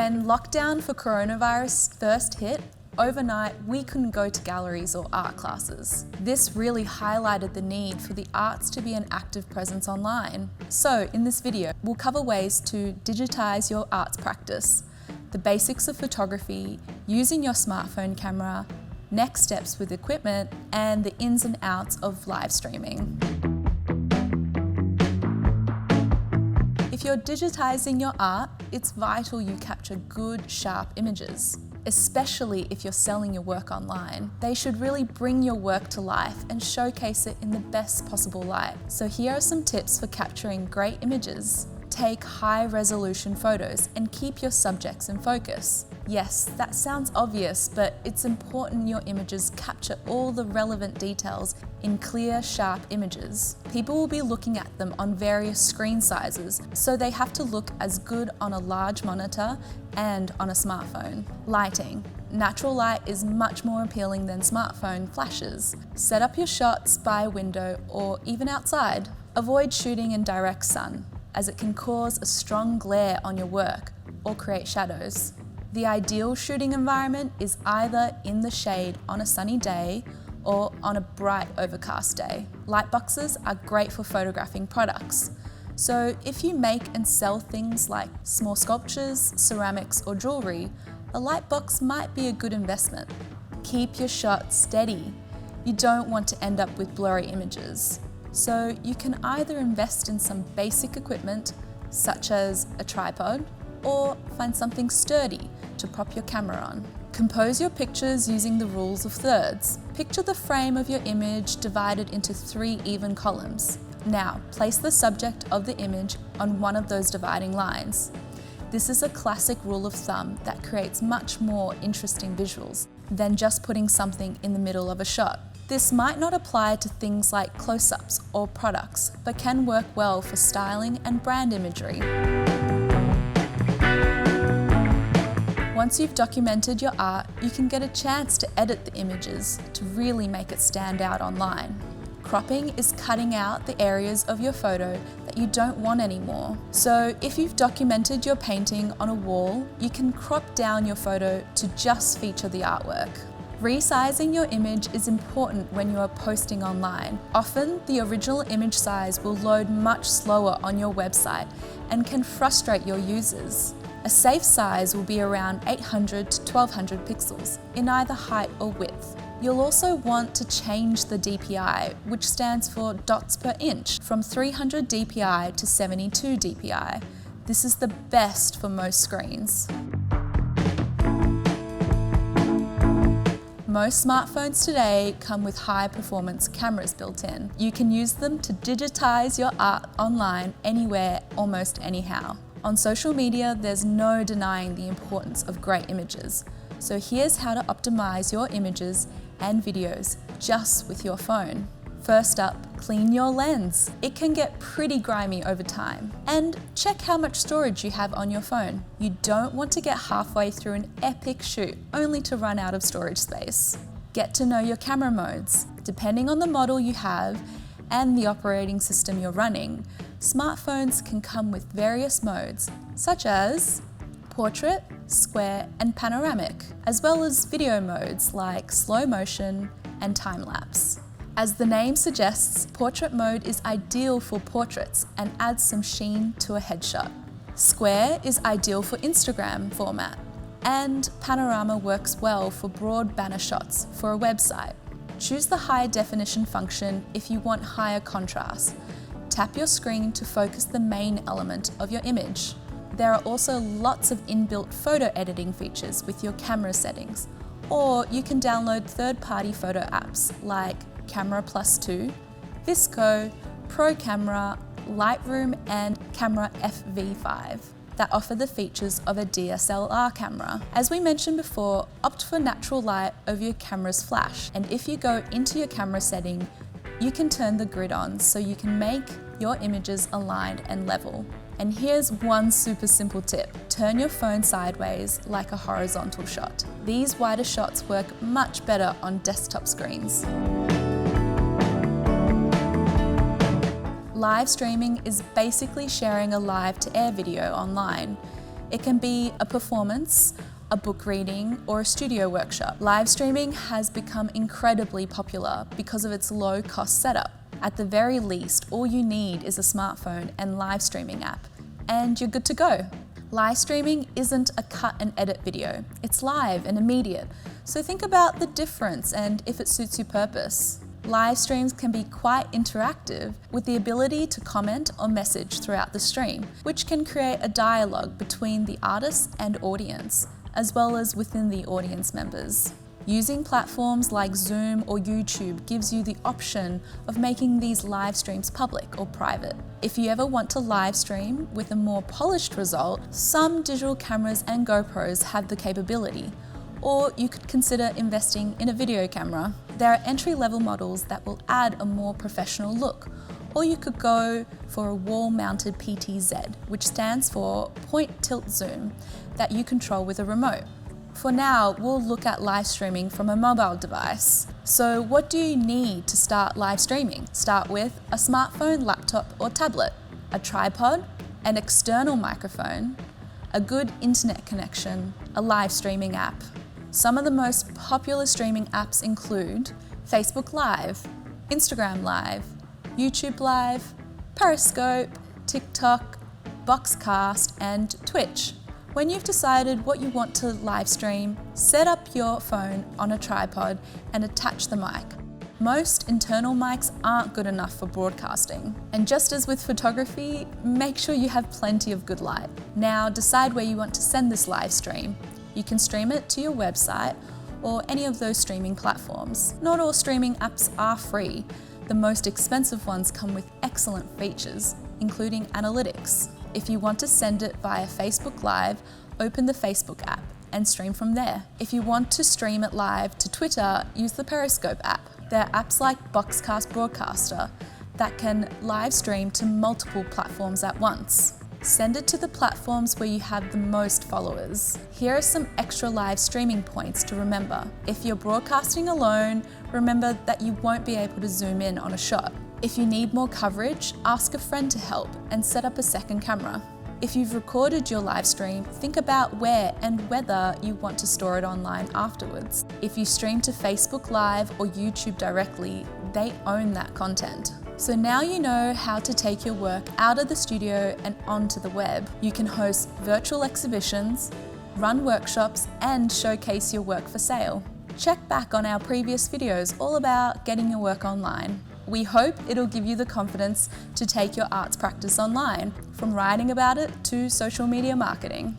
When lockdown for coronavirus first hit, overnight we couldn't go to galleries or art classes. This really highlighted the need for the arts to be an active presence online. So in this video, we'll cover ways to digitize your arts practice, the basics of photography, using your smartphone camera, next steps with equipment, and the ins and outs of live streaming. If you're digitizing your art, it's vital you capture good, sharp images. Especially if you're selling your work online. They should really bring your work to life and showcase it in the best possible light. So here are some tips for capturing great images. Take high-resolution photos and keep your subjects in focus. Yes, that sounds obvious, but it's important your images capture all the relevant details in clear, sharp images. People will be looking at them on various screen sizes, so they have to look as good on a large monitor and on a smartphone. Lighting. Natural light is much more appealing than smartphone flashes. Set up your shots by a window or even outside. Avoid shooting in direct sun, as it can cause a strong glare on your work or create shadows. The ideal shooting environment is either in the shade on a sunny day or on a bright overcast day. Lightboxes are great for photographing products. So if you make and sell things like small sculptures, ceramics, or jewelry, a lightbox might be a good investment. Keep your shot steady. You don't want to end up with blurry images. So you can either invest in some basic equipment, such as a tripod, or find something sturdy to prop your camera on. Compose your pictures using the rules of thirds. Picture the frame of your image divided into 3 even columns. Now, place the subject of the image on one of those dividing lines. This is a classic rule of thumb that creates much more interesting visuals than just putting something in the middle of a shot. This might not apply to things like close-ups or products, but can work well for styling and brand imagery. Once you've documented your art, you can get a chance to edit the images to really make it stand out online. Cropping is cutting out the areas of your photo that you don't want anymore. So if you've documented your painting on a wall, you can crop down your photo to just feature the artwork. Resizing your image is important when you are posting online. Often, the original image size will load much slower on your website and can frustrate your users. A safe size will be around 800 to 1200 pixels in either height or width. You'll also want to change the DPI, which stands for dots per inch, from 300 DPI to 72 DPI. This is the best for most screens. Most smartphones today come with high-performance cameras built in. You can use them to digitize your art online anywhere, almost anyhow. On social media, there's no denying the importance of great images. So here's how to optimize your images and videos just with your phone. First up, clean your lens. It can get pretty grimy over time. And check how much storage you have on your phone. You don't want to get halfway through an epic shoot only to run out of storage space. Get to know your camera modes. Depending on the model you have and the operating system you're running, smartphones can come with various modes, such as portrait, square, and panoramic, as well as video modes like slow motion and time-lapse. As the name suggests, portrait mode is ideal for portraits and adds some sheen to a headshot. Square is ideal for Instagram format, and panorama works well for broad banner shots for a website. Choose the high definition function if you want higher contrast. Tap your screen to focus the main element of your image. There are also lots of inbuilt photo editing features with your camera settings, or you can download third-party photo apps like Camera Plus 2, Visco, Pro Camera, Lightroom, and Camera FV5 that offer the features of a DSLR camera. As we mentioned before, opt for natural light over your camera's flash, and if you go into your camera setting, you can turn the grid on so you can make your images aligned and level. And here's one super simple tip. Turn your phone sideways like a horizontal shot. These wider shots work much better on desktop screens. Live streaming is basically sharing a live-to-air video online. It can be a performance, a book reading, or a studio workshop. Live streaming has become incredibly popular because of its low-cost setup. At the very least, all you need is a smartphone and live streaming app, and you're good to go. Live streaming isn't a cut and edit video. It's live and immediate, so think about the difference and if it suits your purpose. Live streams can be quite interactive with the ability to comment or message throughout the stream, which can create a dialogue between the artist and audience, as well as within the audience members. Using platforms like Zoom or YouTube gives you the option of making these live streams public or private. If you ever want to live stream with a more polished result, some digital cameras and GoPros have the capability, or you could consider investing in a video camera. There are entry-level models that will add a more professional look, or you could go for a wall-mounted PTZ, which stands for Point Tilt Zoom, that you control with a remote. For now, we'll look at live streaming from a mobile device. So what do you need to start live streaming? Start with a smartphone, laptop, or tablet, a tripod, an external microphone, a good internet connection, a live streaming app. Some of the most popular streaming apps include Facebook Live, Instagram Live, YouTube Live, Periscope, TikTok, Boxcast, and Twitch. When you've decided what you want to live stream, set up your phone on a tripod and attach the mic. Most internal mics aren't good enough for broadcasting. And just as with photography, make sure you have plenty of good light. Now decide where you want to send this live stream. You can stream it to your website or any of those streaming platforms. Not all streaming apps are free. The most expensive ones come with excellent features, including analytics. If you want to send it via Facebook Live, open the Facebook app and stream from there. If you want to stream it live to Twitter, use the Periscope app. There are apps like Boxcast Broadcaster that can live stream to multiple platforms at once. Send it to the platforms where you have the most followers. Here are some extra live streaming points to remember. If you're broadcasting alone, remember that you won't be able to zoom in on a shot. If you need more coverage, ask a friend to help and set up a second camera. If you've recorded your live stream, think about where and whether you want to store it online afterwards. If you stream to Facebook Live or YouTube directly, they own that content. So now you know how to take your work out of the studio and onto the web. You can host virtual exhibitions, run workshops, and showcase your work for sale. Check back on our previous videos all about getting your work online. We hope it'll give you the confidence to take your arts practice online, from writing about it to social media marketing.